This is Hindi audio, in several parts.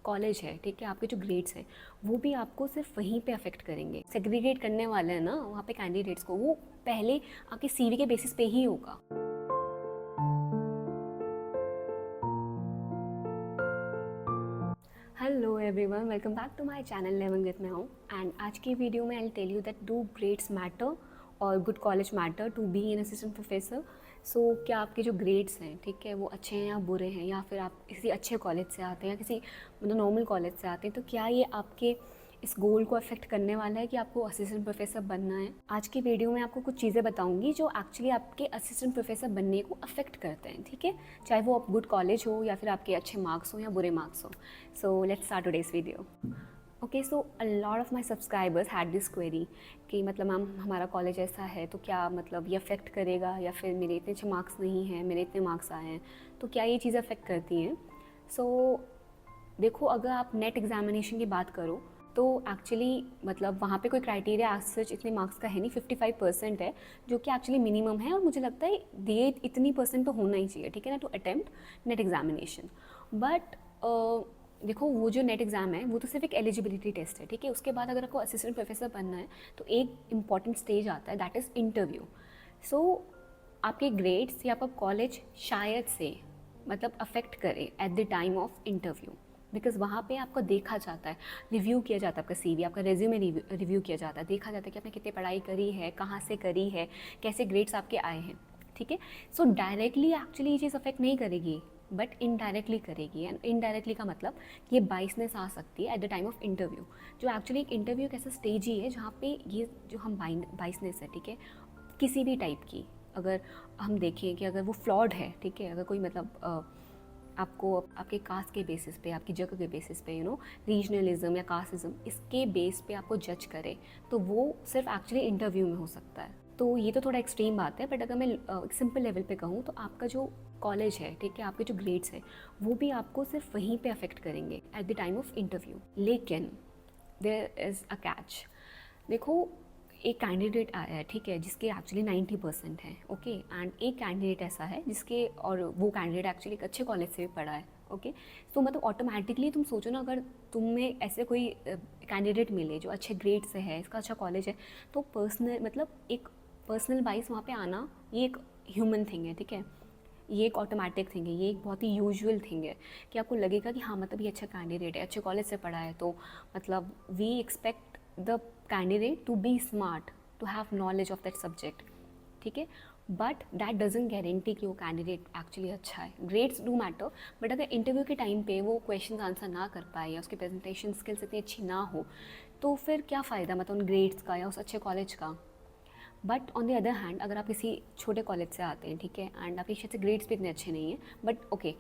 कॉलेज है, ठीक है, आपके जो ग्रेड्स हैं वो भी आपको सिर्फ वहीं पे अफेक्ट करेंगे। सेग्रीगेट करने वाले हैं ना वहाँ पे कैंडिडेट्स को, वो पहले आपके सीवी के बेसिस पे ही होगा। Hello everyone, welcome back to my channel living with मैं हूँ। एंड आज की वीडियो में I tell you that do grades matter और good college matter to be an assistant professor. So क्या आपके जो ग्रेड्स हैं, ठीक है, वो अच्छे हैं या बुरे हैं, या फिर आप किसी अच्छे कॉलेज से आते हैं या किसी मतलब नॉर्मल कॉलेज से आते हैं, तो क्या ये आपके इस गोल को अफेक्ट करने वाला है कि आपको असिस्टेंट प्रोफेसर बनना है। आज की वीडियो में आपको कुछ चीज़ें बताऊंगी जो एक्चुअली आपके असिस्टेंट प्रोफेसर बनने को अफेक्ट करते हैं, ठीक है, चाहे वो आप गुड कॉलेज हो या फिर आपके अच्छे मार्क्स हो या बुरे मार्क्स हो। So let's start today's video. Okay, so a lot of my subscribers had this query कि मतलब मैम हमारा कॉलेज ऐसा है तो क्या मतलब ये अफेक्ट करेगा, या फिर मेरे इतने अच्छे मार्क्स नहीं हैं, मेरे इतने मार्क्स आए हैं तो क्या ये चीज़ें अफेक्ट करती हैं। सो देखो, अगर आप नेट एग्जामिनेशन की बात करो तो एक्चुअली मतलब वहाँ पे कोई क्राइटेरिया आज सच इतने मार्क्स का है नहीं, 55% है जो कि एक्चुअली मिनिमम है, और मुझे लगता है ये इतनी परसेंट तो होना ही चाहिए, ठीक है ना, to attempt NET examination. But देखो, वो जो नेट एग्ज़ाम है वो तो सिर्फ एक एलिजिबिलिटी टेस्ट है, ठीक है। उसके बाद अगर आपको असिस्टेंट प्रोफेसर बनना है तो एक इम्पॉर्टेंट स्टेज आता है, दैट इज़ इंटरव्यू। सो आपके ग्रेड्स या आपका कॉलेज शायद से मतलब अफेक्ट करे at the time of interview, because वहाँ पे आपको देखा जाता है, रिव्यू किया जाता है, आपका सीवी, आपका रेज्यूमे रिव्यू किया जाता है, देखा जाता है कि आपने कितनी पढ़ाई करी है, कहाँ से करी है, कैसे ग्रेड्स आपके आए हैं, ठीक है। सो डायरेक्टली एक्चुअली ये चीज़ अफेक्ट नहीं करेगी, बट इनडायरेक्टली करेगी। एंड इनडायरेक्टली का मतलब ये बाइसनेस आ सकती है at the time of interview. जो एक्चुअली एक इंटरव्यू एक ऐसा स्टेज ही है जहाँ पे ये जो हम बाइसनेस है, ठीक है, किसी भी टाइप की अगर हम देखें कि अगर वो फ्लॉड है, ठीक है, अगर कोई मतलब आपको आपके कास्ट के बेसिस पे, आपकी जगह के बेसिस पे, रीजनलिज्म या कास्टिज्म, इसके बेस पे आपको जज करे, तो वो सिर्फ एक्चुअली इंटरव्यू में हो सकता है। तो ये तो थोड़ा एक्सट्रीम बात है, बट अगर मैं एक सिंपल लेवल पे कहूँ तो आपका जो कॉलेज है, ठीक है, आपके जो ग्रेड्स है वो भी आपको सिर्फ वहीं पे अफेक्ट करेंगे at the time of interview. लेकिन देयर इज़ अ कैच। देखो, एक कैंडिडेट आया है, ठीक है, जिसके एक्चुअली 90% है, ओके, एंड एक कैंडिडेट ऐसा है जिसके, और वो कैंडिडेट एक्चुअली एक अच्छे कॉलेज से भी पढ़ा है, ओके। तो मतलब ऑटोमेटिकली तुम सोचो ना, अगर तुम्हें ऐसे कोई कैंडिडेट मिले जो अच्छे ग्रेड से है, इसका अच्छा कॉलेज है, तो पर्सनल मतलब एक पर्सनल बाइस वहाँ पे आना ये एक ह्यूमन थिंग है, ठीक है, ये एक ऑटोमेटिक थिंग है, ये एक बहुत ही यूजुअल थिंग है कि आपको लगेगा कि हाँ मतलब ये अच्छा कैंडिडेट है, अच्छे कॉलेज से पढ़ा है, तो मतलब we expect the candidate to be smart, to have knowledge of that subject, ठीक है। बट दैट डजंट गारंटी कि वो कैंडिडेट एक्चुअली अच्छा है। ग्रेड्स डू मैटर, बट अगर इंटरव्यू के टाइम पे वो क्वेश्चन आंसर ना कर पाए या उसकी प्रेजेंटेशन स्किल्स इतनी अच्छी ना हो, तो फिर क्या फ़ायदा मतलब उन ग्रेड्स का या उस अच्छे कॉलेज का। But on the other hand, अगर आप किसी छोटे कॉलेज से आते हैं, ठीक है, एंड आपके शायद से ग्रेड्स भी इतने अच्छे नहीं हैं, but okay,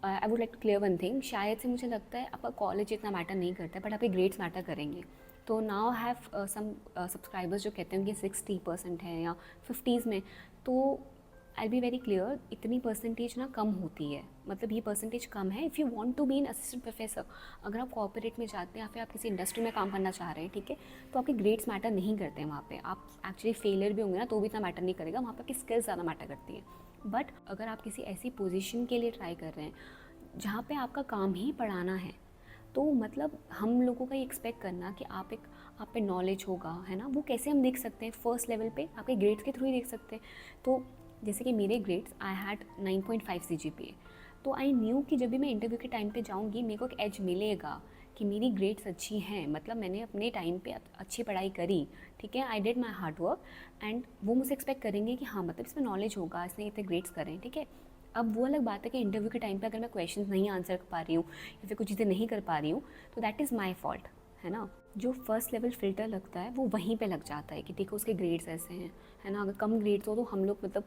I would like to clear one thing, शायद से मुझे लगता है आपका कॉलेज इतना मैटर नहीं करता है, बट आपके ग्रेड्स मैटर करेंगे। तो नाउ हैव सम सब्सक्राइबर्स जो कहते हैं कि 60% है या 50s में, तो आई बी वेरी क्लियर, इतनी परसेंटेज ना कम होती है, मतलब ये परसेंटेज कम है if you want to be an assistant professor. अगर आप कॉर्पोरेट में जाते हैं या फिर आप किसी इंडस्ट्री में काम करना चाह रहे हैं, ठीक है, तो आपके ग्रेड्स मैटर नहीं करते हैं वहाँ पे। आप एक्चुअली फेलियर भी होंगे ना तो भी इतना मैटर नहीं करेगा, वहाँ पर आपकी स्किल्स ज़्यादा मैटर करती है। बट अगर आप किसी ऐसी पोजीशन के लिए ट्राई कर रहे हैं जहाँ पे आपका काम ही पढ़ाना है, तो मतलब हम लोगों का ये एक्सपेक्ट करना कि आप पे नॉलेज होगा, है ना, वो कैसे हम देख सकते हैं, फर्स्ट लेवल पे आपके ग्रेड्स के थ्रू ही देख सकते हैं। तो जैसे कि मेरे ग्रेड्स, आई हैड 9.5 CGPA, तो आई न्यू कि जब भी मैं इंटरव्यू के टाइम पे जाऊँगी मेरे को एक एज मिलेगा कि मेरी ग्रेड्स अच्छी हैं, मतलब मैंने अपने टाइम पे अच्छी पढ़ाई करी, ठीक है, I did my hard work, and वो मुझसे एक्सपेक्ट करेंगे कि हाँ मतलब इसमें नॉलेज होगा, इसने इतने ग्रेड्स करें, ठीक है। अब वो अलग बात है कि इंटरव्यू के टाइम पे अगर मैं क्वेश्चंस नहीं आंसर कर पा रही हूँ या फिर कुछ चीज़ें नहीं कर पा रही हूँ, तो दैट इज़ माई फॉल्ट, है ना। जो फर्स्ट लेवल फ़िल्टर लगता है वो वहीं पे लग जाता है कि देखो उसके ग्रेड्स ऐसे हैं, है ना। अगर कम ग्रेड्स हो तो हम लोग मतलब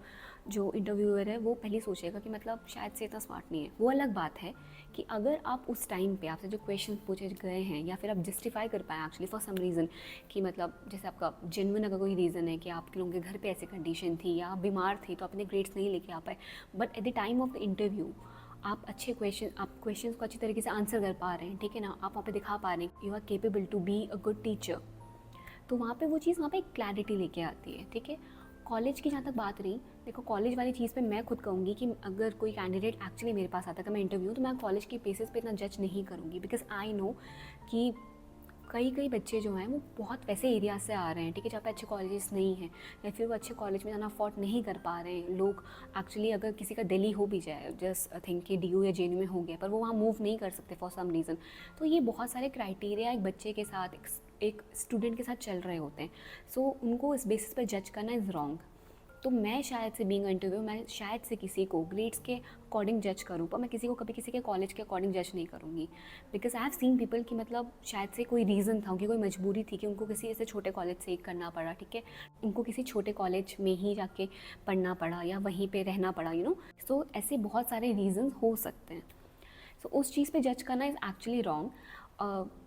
जो इंटरव्यूअर है वो पहले सोचेगा कि मतलब शायद से इतना स्मार्ट नहीं है। वो अलग बात है कि अगर आप उस टाइम पे आपसे जो क्वेश्चन पूछे गए हैं या फिर आप जस्टिफाई कर पाएँ एक्चुअली फॉर सम रीज़न, कि मतलब जैसे आपका जेन्युइन अगर कोई रीज़न है कि आपके लोगों के घर पे ऐसी कंडीशन थी या आप बीमार थे तो अपने ग्रेड्स नहीं लेके आ पाए, but at the time of the interview आप क्वेश्चंस को अच्छी तरीके से आंसर कर पा रहे हैं, ठीक है ना, आप वहाँ पे दिखा पा रहे हैं you are capable to be a good teacher, तो वहाँ पे वो चीज़ वहाँ पे एक क्लैरिटी लेके आती है, ठीक है। कॉलेज की जहाँ तक बात रही, देखो कॉलेज वाली चीज़ पे मैं खुद कहूँगी कि अगर कोई कैंडिडेट एक्चुअली मेरे पास आता है, मैं इंटरव्यू, तो मैं कॉलेज के बेसिस पे इतना जज नहीं करूँगी, बिकॉज आई नो कि कई बच्चे जो हैं वो बहुत वैसे एरिया से आ रहे हैं, ठीक है, जहाँ पे अच्छे कॉलेजेस नहीं हैं, या फिर वो अच्छे कॉलेज में जाना अफोर्ड नहीं कर पा रहे हैं लोग। एक्चुअली अगर किसी का दिल्ली हो भी जाए, जस्ट थिंक कि DU या JNU में हो गया, पर वो वहाँ मूव नहीं कर सकते फॉर सम रीज़न, तो ये बहुत सारे क्राइटेरिया एक बच्चे के साथ, एक स्टूडेंट के साथ चल रहे होते हैं। सो उनको इस बेसिस पर जज करना इज़ रॉन्ग। तो मैं शायद से बीइंग इंटरव्यू, मैं शायद से किसी को ग्रेड्स के अकॉर्डिंग जज करूँ, पर मैं किसी को कभी किसी के कॉलेज के अकॉर्डिंग जज नहीं करूँगी, because I have seen people कि मतलब शायद से कोई रीज़न था, उनकी कोई मजबूरी थी कि उनको किसी ऐसे छोटे कॉलेज से करना पड़ा, ठीक है, उनको किसी छोटे कॉलेज में ही जाके पढ़ना पड़ा या वहीं पे रहना पड़ा, यू नो। सो ऐसे बहुत सारे रीज़न हो सकते हैं। सो उस चीज़ पे जज करना is actually wrong.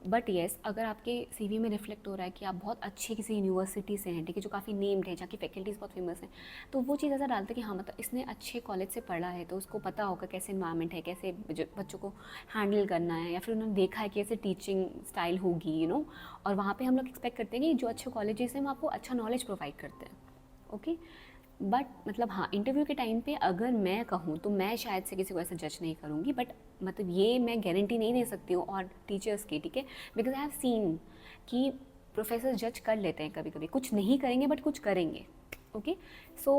But yes, अगर आपके CV में रिफ्लेक्ट हो रहा है कि आप बहुत अच्छी किसी यूनिवर्सिटी से हैं, ठीक है, जो काफ़ी नेम्ड है, जहाँ की फैकल्टीज़ बहुत फेमस हैं, तो वो चीज़ ऐसा डालते हैं कि हाँ मतलब इसने अच्छे कॉलेज से पढ़ा है, तो उसको पता होगा कैसे इन्वायरमेंट है, कैसे बच्चों को हैंडल करना है, या फिर उन्होंने देखा है कि ऐसे टीचिंग स्टाइल होगी, यू नो। और वहाँ पर हम लोग एक्सपेक्ट करते हैं कि जो अच्छे कॉलेजेस हैं वो आपको अच्छा नॉलेज प्रोवाइड करते हैं, ओके। बट मतलब हाँ, इंटरव्यू के टाइम पे अगर मैं कहूँ तो मैं शायद से किसी को ऐसा जज नहीं करूँगी, बट मतलब ये मैं गारंटी नहीं दे सकती हूँ और टीचर्स की, ठीक है, बिकॉज आई हैव सीन कि प्रोफेसर जज कर लेते हैं कभी कभी, कुछ नहीं करेंगे बट कुछ करेंगे, okay. So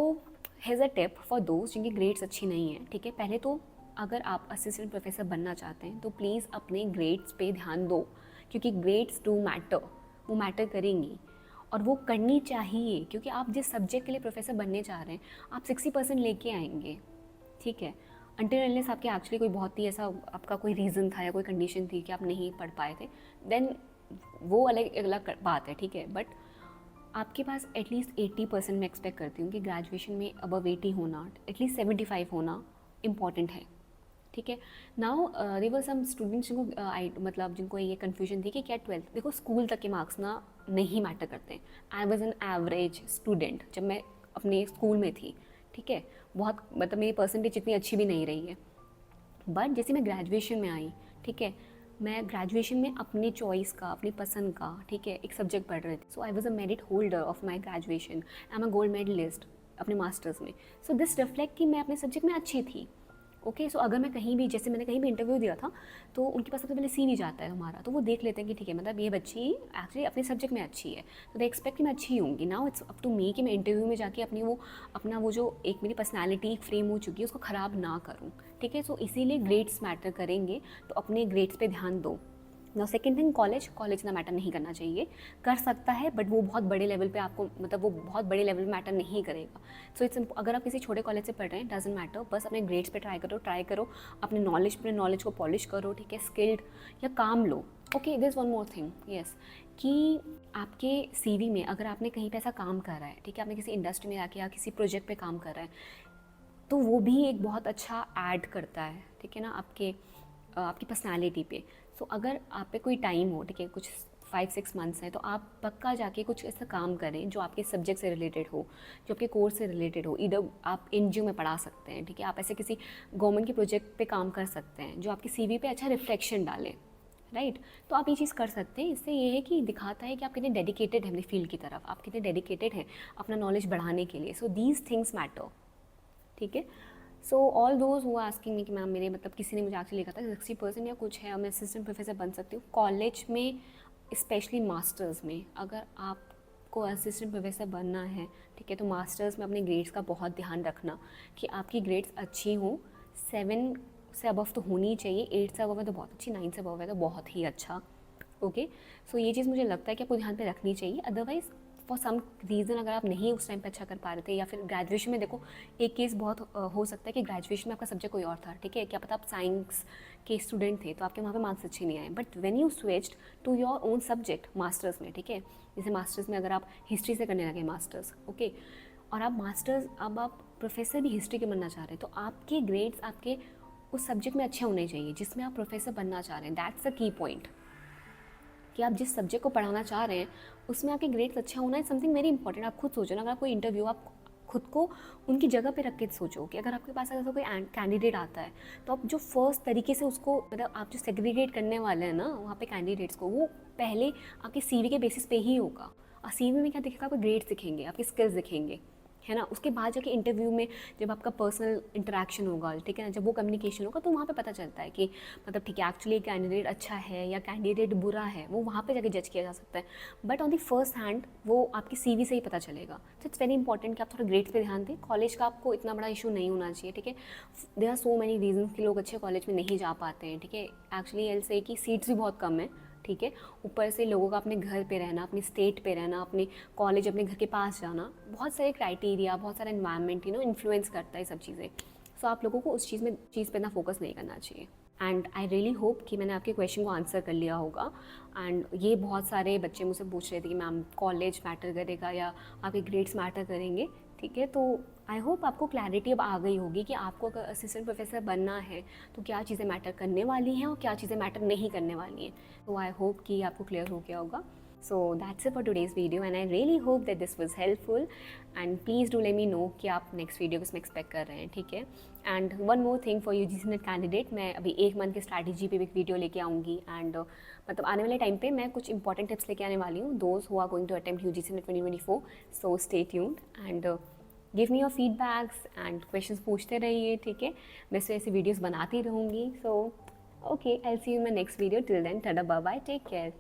has a tip for दोस्त जिनकी ग्रेड्स अच्छी नहीं है, ठीक है। पहले तो अगर आप असिस्टेंट प्रोफेसर बनना चाहते हैं तो प्लीज़ अपने ग्रेड्स पे ध्यान दो, क्योंकि ग्रेड्स डू मैटर, वो मैटर करेंगी और वो करनी चाहिए, क्योंकि आप जिस सब्जेक्ट के लिए प्रोफेसर बनने चाह रहे हैं आप 60% लेके आएंगे, ठीक है। अनटिल अनलेस आपके एक्चुअली कोई बहुत ही ऐसा आपका कोई रीज़न था या कोई कंडीशन थी कि आप नहीं पढ़ पाए थे, देन वो अलग अलग बात है, ठीक है। बट आपके पास एटलीस्ट 80% मैं एक्सपेक्ट करती हूँ कि ग्रेजुएशन में अबव 80 होना, एटलीस्ट 75 होना इम्पॉर्टेंट है, ठीक है। नाउ देयर सम स्टूडेंट्स जिनको मतलब जिनको ये कन्फ्यूजन थी कि क्या 12th, देखो स्कूल तक के मार्क्स ना नहीं मैटर करते हैं। I was an average student जब मैं अपने स्कूल में थी, ठीक है, बहुत मतलब मेरी परसेंटेज इतनी अच्छी भी नहीं रही है। बट जैसे मैं ग्रेजुएशन में आई, ठीक है, मैं ग्रेजुएशन में अपने चॉइस का, अपनी पसंद का, ठीक है, एक सब्जेक्ट पढ़ रही थी। So I was a merit holder of my graduation, I am a gold medallist अपने मास्टर्स में। सो दिस रिफ्लेक्ट कि मैं अपने सब्जेक्ट में अच्छी थी, ओके। सो अगर मैं कहीं भी, जैसे मैंने कहीं भी इंटरव्यू दिया था, तो उनके पास सबसे पहले CV जाता है हमारा, तो वो देख लेते हैं कि ठीक है मतलब ये बच्ची एक्चुअली अपने सब्जेक्ट में अच्छी है, तो दे एक्सपेक्ट कि मैं अच्छी होंगी। Now it's up to me कि मैं इंटरव्यू में जाके अपना वो जो एक मेरी पर्सनैलिटी फ्रेम हो चुकी है उसको ख़राब ना करूँ, ठीक है। सो इसीलिए ग्रेड्स मैटर करेंगे, तो अपने ग्रेड्स पे ध्यान दो। नाउ सेकेंड थिंग, कॉलेज ना मैटर नहीं करना चाहिए, कर सकता है बट वो बहुत बड़े लेवल पे आपको, मतलब वो बहुत बड़े लेवल पे मैटर नहीं करेगा। सो इट्स, अगर आप किसी छोटे कॉलेज से पढ़ रहे हैं डजेंट मैटर, बस अपने ग्रेड्स पे ट्राई करो, अपने नॉलेज को पॉलिश करो, ठीक है, स्किल्ड या काम लो, okay. This one more thing, yes, कि आपके CV में अगर आपने कहीं पे ऐसा काम करा है, ठीक है, आपने किसी इंडस्ट्री में आके या किसी प्रोजेक्ट पे काम कर रहा है, तो वो भी एक बहुत अच्छा ऐड करता है, ठीक है ना, आपकी पर्सनालिटी पे। सो अगर आप पे कोई टाइम हो, ठीक है, कुछ 5-6 मंथ्स हैं, तो आप पक्का जाके कुछ ऐसा काम करें जो आपके सब्जेक्ट से रिलेटेड हो, जो आपके कोर्स से रिलेटेड हो। इधर आप NGO में पढ़ा सकते हैं, ठीक है, आप ऐसे किसी गवर्नमेंट के प्रोजेक्ट पे काम कर सकते हैं जो आपकी CV पे अच्छा रिफ्लेक्शन डाले, राइट। तो आप ये चीज़ कर सकते हैं। इससे ये है कि दिखाता है कि आप कितने डेडिकेटेड हैं अपनी फील्ड की तरफ, आप कितने डेडिकेटेड हैं अपना नॉलेज बढ़ाने के लिए। सो दीज थिंग्स मैटर, ठीक है। So all those who asking me कि मैम मेरे मतलब किसी ने मुझे एक्चुअली लिखा था 60% या कुछ है, मैं असिस्टेंट प्रोफेसर बन सकती हूँ कॉलेज में, स्पेशली मास्टर्स में। अगर आपको असिस्टेंट प्रोफेसर बनना है, ठीक है, तो मास्टर्स में अपने ग्रेड्स का बहुत ध्यान रखना कि आपकी ग्रेड्स अच्छी हों। 7 से अबव तो होनी चाहिए, 8 से अबव है तो बहुत अच्छी, 9 से अबव है तो बहुत ही अच्छा, ओके। सो ये चीज़ मुझे लगता है कि आपको ध्यान पे रखनी चाहिए। अदरवाइज़ फॉर सम रीज़न अगर आप नहीं उस टाइम पे अच्छा कर पा रहे थे, या फिर ग्रेजुएशन में देखो एक केस बहुत हो सकता है कि ग्रेजुएशन में आपका सब्जेक्ट कोई और था, ठीक है, क्या पता आप साइंस के स्टूडेंट थे तो आपके वहाँ पे मार्क्स अच्छे नहीं आए, but when you switched to your own subject masters में, ठीक है, जैसे मास्टर्स में अगर आप हिस्ट्री से करने लगे मास्टर्स, ओके, और आप मास्टर्स, अब आप प्रोफेसर भी हिस्ट्री के बनना चाह रहे हैं, तो आपके ग्रेड्स आपके उस सब्जेक्ट में अच्छे होने चाहिए जिसमें आप प्रोफेसर बनना चाह रहे हैं। दैट्स द की पॉइंट, कि आप जिस सब्जेक्ट को पढ़ाना चाह रहे हैं उसमें आपके ग्रेड्स अच्छा होना है समथिंग वेरी इंपॉर्टेंट। आप खुद सोचो ना, अगर कोई इंटरव्यू, आप खुद को उनकी जगह पे रख के सोचो कि अगर आपके पास ऐसा कोई कैंडिडेट आता है, तो आप जो फर्स्ट तरीके से उसको, मतलब आप जो सेग्रीगेट करने वाले हैं ना वहाँ पे कैंडिडेट्स को, वो पहले आपके CV के बेसिस पे ही होगा। और CV में क्या दिखेगा, आपके ग्रेड्स दिखेंगे, आपके स्किल्स दिखेंगे, है ना। उसके बाद जाके इंटरव्यू में जब आपका पर्सनल इंटरेक्शन होगा, ठीक है ना, जब वो कम्युनिकेशन होगा तो वहाँ पे पता चलता है कि मतलब ठीक है एक्चुअली कैंडिडेट अच्छा है या कैंडिडेट बुरा है, वो वहाँ पे जाके जज किया जा सकता है। But on the first hand वो आपकी CV से ही पता चलेगा। तो इट्स वेरी इंपॉर्टेंट कि आप थोड़ा ग्रेड्स पे ध्यान दें। कॉलेज का आपको इतना बड़ा इशू नहीं होना चाहिए, ठीक है। There are so many reason कि लोग अच्छे कॉलेज में नहीं जा पाते हैं, ठीक है। एक्चुअली एल से कि सीट्स भी बहुत कम है, ठीक है। ऊपर से लोगों का अपने घर पे रहना, अपनी स्टेट पे रहना, अपने कॉलेज अपने घर के पास जाना, बहुत सारे क्राइटेरिया, बहुत सारा इन्वायरमेंट इन्फ्लुएंस करता है सब चीज़ें। सो आप लोगों को उस चीज़ पे ना फोकस नहीं करना चाहिए। एंड आई रियली होप कि मैंने आपके क्वेश्चन को आंसर कर लिया होगा। एंड ये बहुत सारे बच्चे मुझसे पूछ रहे थे कि मैम कॉलेज मैटर करेगा या आपके ग्रेड्स मैटर करेंगे, ठीक है। तो आई होप आपको क्लैरिटी अब आ गई होगी कि आपको अगर असिस्टेंट प्रोफेसर बनना है तो क्या चीज़ें मैटर करने वाली हैं और क्या चीज़ें मैटर नहीं करने वाली हैं। तो आई होप कि आपको क्लियर हो गया होगा। So that's it for today's video and I really hope that this was helpful and please do let me know कि आप next video किसमें expect कर रहे हैं, ठीक है। And one more thing for UGC NET candidate, मैं अभी 1 मंथ की strategy पे भी एक वीडियो लेके आऊँगी and मतलब आने वाले टाइम पे मैं कुछ इंपॉर्टेंट टिप्स लेके आने वाली हूँ those who are going to attempt UGC NET 2024, so stay tuned and give me your feedbacks and questions पूछते रहिए, ठीक है। मैं इस वजह से वीडियोज़ बनाती रहूँगी। So okay, I see you in my next video. Till then tata bye bye, take care.